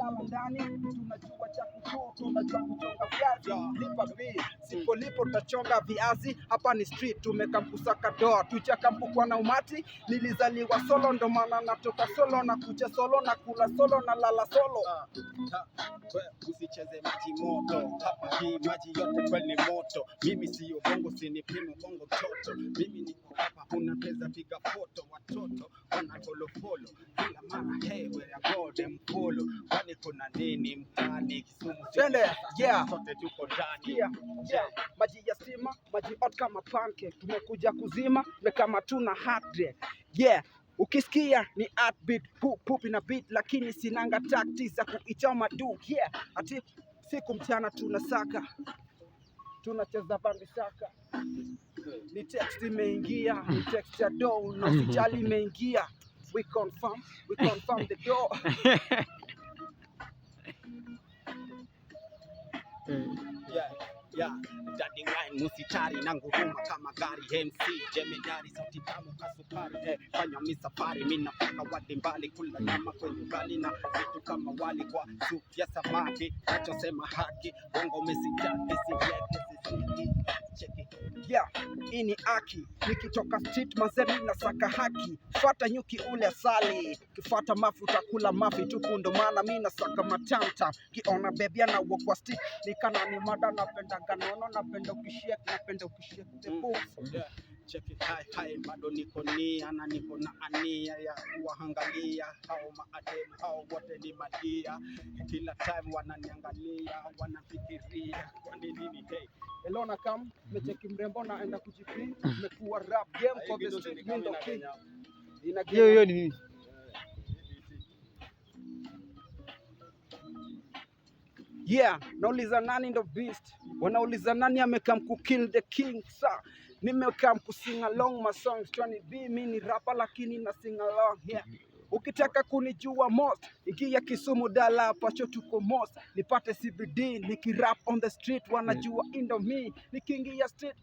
tunalala ndani, tunajua cha kukuu, tunajua kuchonga viazi. Lipa bill, sipo lipo tutachonga viazi. Hapa ni street, tumekamkusaka doa, tuchakampukwa na umati. Nilizaliwa solo, ndo maana natoka solo, na kuja solo, na kula solo, na lala solo. Usicheze maji moto, hapa hii maji yote kweli moto. Mimi siyo bongo, sinipime bongo toto. Mimi niko hapa, unapeza piga foto. Watoto wana follow kila mara, hey where I go them follow. Kwani kuna nini mtaani Kisumu? Twende, yeah, sote tuko ndani. Yeah. Maji ya stima, maji hot kama pancake. Tumekuja kuzima, kama tuna heart. Yeah. Ukisikia ni heartbeat, poop na beat, lakini sinanga tactics za kuichoma du. Yeah, ati siku mchana tunasaka, tunacheza bandi saka. Ni text imeingia, ni text ya door, na sijali imeingia. We confirm the door. Yeah, Daddy Wine musitari na nguruma kama gari. MC Jemedari sauti tamu kasukari. Fanya misafari mimi nafika wadi mbali, kula nyama kwenye ugali na vitu kama wali kwa supu ya samaki. Nachosema haki, bongo mesitaki sisiki. Cheki. Yeah, ini aki nikitoka street mazemi na saka haki. Fuata nyuki ule asali, kifuata mafuta kula mafi tupu, ndo maana mimi nasaka matanta. Kiona baby na walk kwa stick nikana ni mada, napenda ganono, napenda ukishake the boom. Yeah, check it high bado niko nia na niko na ania ya kuangalia hao maadem hao wote ni madia. Kila time wananiangalia wanafikiria kwa nini hey Elona kam mecheki mrembo naenda kujipin. Nimekuwa rap game for the street window king. Hiyo ni nini? Yeah, nauliza nani ndo beast, wanauliza nani amekam ku kill the king. Sa nimekam ku sing along my songs, trying be mimi ni rapper lakini na sing along. Yeah, ukitaka kunijua most ingia Kisumu dala pacho tuko most. Nipate CBD nikirap on the street, wanajua indo me. Nikiingia street